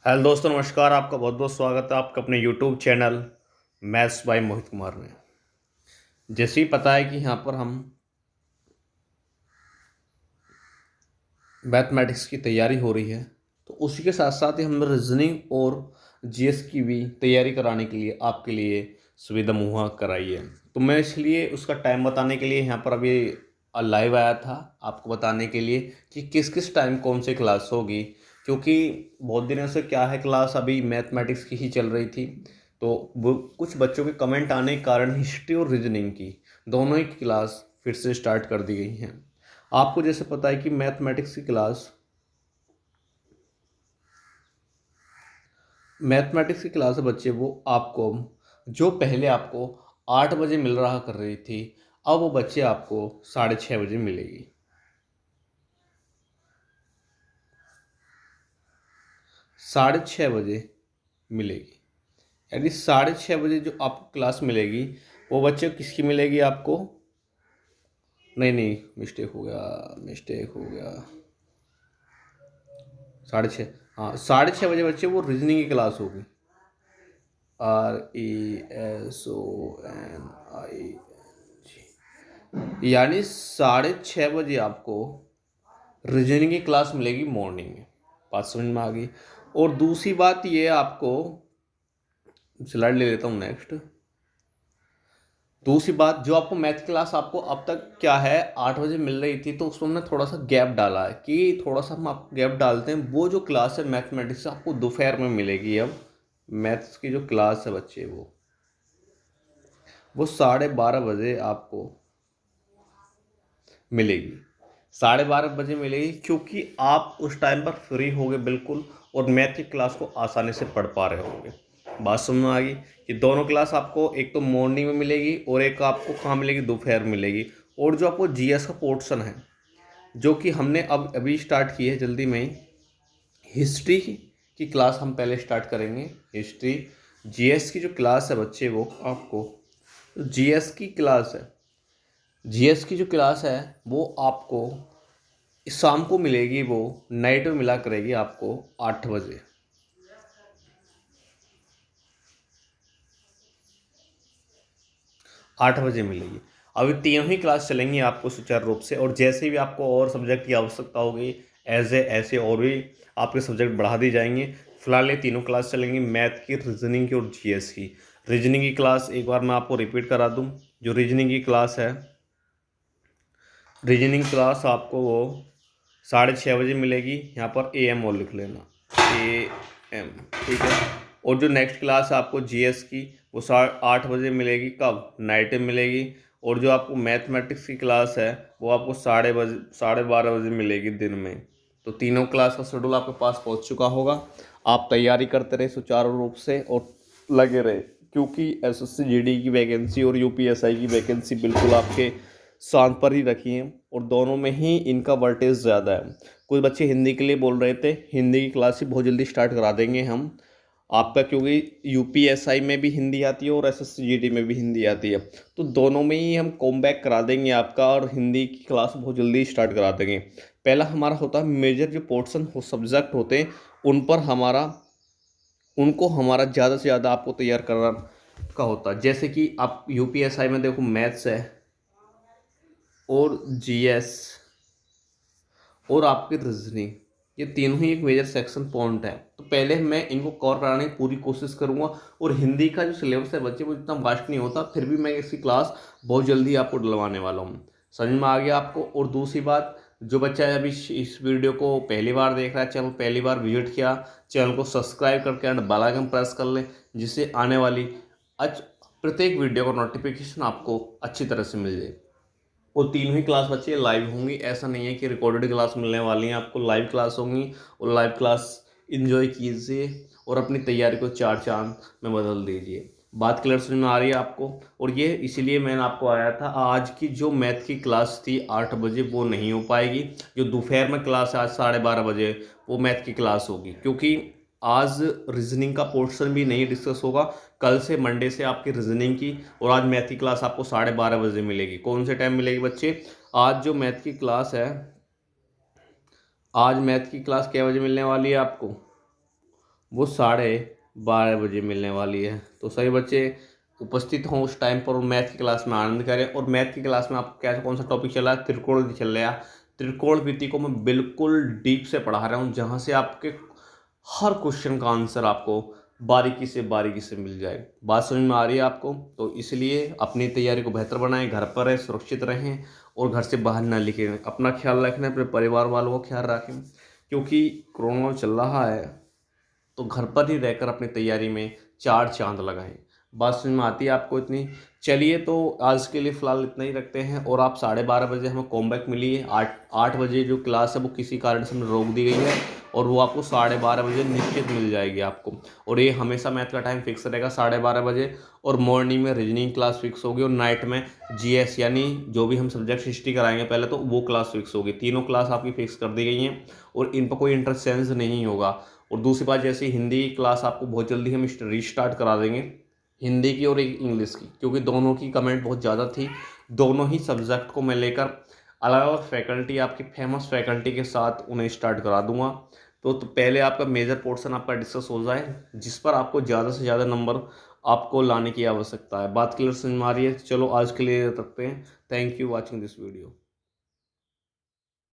Hello दोस्तों, नमस्कार। आपका बहुत बहुत स्वागत है आपका अपने YouTube channel maths by Mohit Kumar में। जैसे ही पता है कि यहाँ पर हम मैथमेटिक्स की तैयारी हो रही है, तो उसी के साथ साथ ही हमने रीजनिंग और जीएस की भी तैयारी कराने के लिए आपके लिए सुविधा मुहैया कराई है। तो मैं इसलिए उसका टाइम बताने के लिए यहाँ पर अभी लाइव आया था, आपको बताने के लिए कि किस किस टाइम कौन सी क्लास होगी। क्योंकि बहुत दिनों से क्या है, क्लास अभी मैथमेटिक्स की ही चल रही थी, तो वो कुछ बच्चों के कमेंट आने के कारण हिस्ट्री और रीजनिंग की दोनों ही क्लास फिर से स्टार्ट कर दी गई हैं। आपको जैसे पता है कि मैथमेटिक्स की क्लास है बच्चे, वो आपको जो पहले आपको 8 बजे मिल रहा कर रही थी, अब वो बच्चे आपको 6:30 बजे मिलेगी। 6:30 बजे मिलेगी। यानी 6:30 बजे जो आपको क्लास मिलेगी, वो बच्चे किसकी मिलेगी आपको? नहीं नहीं, मिस्टेक हो गया। 6:30, हाँ 6:30 बजे बच्चे वो रीजनिंग की क्लास होगी। RESONIG, यानी 6:30 बजे आपको रीजनिंग की क्लास मिलेगी मॉर्निंग में। बात समझ में आ गई। और दूसरी बात ये आपको, स्लाइड ले लेता हूँ नेक्स्ट। दूसरी बात, जो आपको मैथ क्लास आपको अब तक क्या है 8 बजे मिल रही थी, तो उसमें हमने थोड़ा सा गैप डाला है कि थोड़ा सा हम आपको गैप डालते हैं। वो जो क्लास है मैथमेटिक्स आपको दोपहर में मिलेगी। अब मैथ्स की जो क्लास है बच्चे, वो 12:30 बजे आपको मिलेगी। 12:30 बजे मिलेगी, क्योंकि आप उस टाइम पर फ्री होगे बिल्कुल, और मैथ की क्लास को आसानी से पढ़ पा रहे होगे। बात समझ में आ गई कि दोनों क्लास आपको एक तो मॉर्निंग में मिलेगी और एक आपको कहाँ मिलेगी, दोपहर में मिलेगी। और जो आपको जीएस का पोर्शन है, जो कि हमने अब अभी स्टार्ट की है जल्दी में ही, हिस्ट्री की क्लास हम पहले स्टार्ट करेंगे। हिस्ट्री जीएस की जो क्लास है बच्चे, वो आपको जीएस की क्लास है जीएस की जो क्लास है वो आपको शाम को मिलेगी। वो नाइट में मिला करेगी आपको 8 बजे। 8 बजे मिलेगी। अभी तीनों ही क्लास चलेंगी आपको सुचारू रूप से, और जैसे भी आपको और सब्जेक्ट की आवश्यकता होगी एज ए ऐसे और भी आपके सब्जेक्ट बढ़ा दी जाएंगे। फिलहाल ये तीनों क्लास चलेंगी, मैथ की, रीजनिंग की और जीएस की। रीजनिंग की क्लास एक बार मैं आपको रिपीट करा दूं। जो रीजनिंग की क्लास है, रीजनिंग क्लास आपको वो 6:30 बजे मिलेगी। यहाँ पर AM और लिख लेना, AM, ठीक है। और जो नेक्स्ट क्लास है आपको जीएस की, वो 8:30 बजे मिलेगी। कब? नाइट में मिलेगी। और जो आपको मैथमेटिक्स की क्लास है, वो आपको 12:30 बजे मिलेगी दिन में। तो तीनों क्लास का शेड्यूल आपके पास पहुँच चुका होगा। आप तैयारी करते रहे सुचारू रूप से और लगे रहे, क्योंकि SSC GD की वैकेंसी और UPSI की वैकेंसी बिल्कुल आपके शांत पर ही रखी हैं, और दोनों में ही इनका वर्टेज ज़्यादा है। कुछ बच्चे हिंदी के लिए बोल रहे थे, हिंदी की क्लास ही बहुत जल्दी स्टार्ट करा देंगे हम आपका, क्योंकि UPSI में भी हिंदी आती है और SSC GD में भी हिंदी आती है। तो दोनों में ही हम कॉम्बैक करा देंगे आपका, और हिंदी की क्लास बहुत जल्दी स्टार्ट करा देंगे। पहला हमारा होता है मेजर जो पोर्शन हो सब्जेक्ट होते हैं, उन पर हमारा ज़्यादा से ज़्यादा आपको तैयार करना का होता है। जैसे कि आप UPSI में देखो, मैथ्स है और जीएस और आपकी रीजनिंग, ये तीनों ही एक मेजर सेक्शन पॉइंट है। तो पहले मैं इनको कवर कराने की पूरी कोशिश करूंगा। और हिंदी का जो सिलेबस है बच्चे, वो इतना वास्ट नहीं होता, फिर भी मैं इसकी क्लास बहुत जल्दी आपको डलवाने वाला हूँ। समझ में आ गया आपको? और दूसरी बात, जो बच्चा अभी इस वीडियो को पहली बार देख रहा है, चैनल पहली बार विजिट किया, चैनल को सब्सक्राइब करके एंड बेल आइकन प्रेस कर लें, जिससे आने वाली आज प्रत्येक वीडियो का नोटिफिकेशन आपको अच्छी तरह से मिल जाए। और तीनों ही क्लास बच्चे लाइव होंगी, ऐसा नहीं है कि रिकॉर्डेड क्लास मिलने वाली हैं आपको, लाइव क्लास होंगी। और लाइव क्लास इन्जॉय कीजिए और अपनी तैयारी को चार चांद में बदल दीजिए। बात क्लियर समझ में आ रही है आपको? और ये इसीलिए मैंने आपको आया था, आज की जो मैथ की क्लास थी 8 बजे, वो नहीं हो पाएगी। जो दोपहर में क्लास है आज 12:30 बजे, वो मैथ की क्लास होगी, क्योंकि आज रीजनिंग का पोर्शन भी नहीं डिस्कस होगा। कल से, मंडे से आपकी रीजनिंग की और आज मैथ की क्लास आपको 12:30 बजे मिलेगी। कौन से टाइम मिलेगी बच्चे? आज जो मैथ की क्लास है, आज मैथ की क्लास क्या बजे मिलने वाली है आपको? वो 12:30 बजे मिलने वाली है। तो सभी बच्चे उपस्थित हों उस टाइम पर और मैथ की क्लास में आनंद करें। और मैथ की क्लास में आपको क्या कौन सा टॉपिक चल रहा है? त्रिकोणमिति चल रहा है। त्रिकोणमिति को मैं बिल्कुल डीप से पढ़ा रहा हूँ, जहाँ से आपके हर क्वेश्चन का आंसर आपको बारीकी से मिल जाए। बात समझ में आ रही है आपको? तो इसलिए अपनी तैयारी को बेहतर बनाएं, घर पर रहें, सुरक्षित रहें और घर से बाहर ना निकलें। अपना ख्याल रखें, अपने परिवार वालों का ख्याल रखें, क्योंकि कोरोना चल रहा है। तो घर पर ही रहकर अपनी तैयारी में 4 चांद लगाएं। बात समझ में आती है आपको इतनी? चलिए, तो आज के लिए फ़िलहाल इतना ही रखते हैं। और आप 12:30 बजे हमें कॉमबैक मिली है। 8 बजे जो क्लास है वो किसी कारण से रोक दी गई है, और वो आपको 12:30 बजे निश्चित मिल जाएगी आपको। और ये हमेशा मैथ का टाइम फिक्स रहेगा 12:30 बजे। और मॉर्निंग में रीजनिंग क्लास फिक्स होगी, और नाइट में जीएस यानी जो भी हम सब्जेक्ट हिस्ट्री कराएंगे पहले, तो वो क्लास फिक्स होगी। तीनों क्लास आपकी फिक्स कर दी गई हैं, और इन पर कोई इंटरचेंज नहीं होगा। और दूसरी बात, जैसे हिंदी की क्लास आपको बहुत जल्दी हम रीस्टार्ट करा देंगे, हिंदी की और एक इंग्लिश की, क्योंकि दोनों की कमेंट बहुत ज़्यादा थी। दोनों ही सब्जेक्ट को मैं लेकर अलग अलग फैकल्टी, आपकी फेमस फैकल्टी के साथ उन्हें स्टार्ट करा दूंगा। तो पहले आपका मेजर पोर्शन आपका डिस्कस हो जाए, जिस पर आपको ज़्यादा से ज़्यादा नंबर आपको लाने की आवश्यकता है। बात क्लियर समझ में आ रही है? चलो आज के लिए रखते हैं। Thank you watching this video.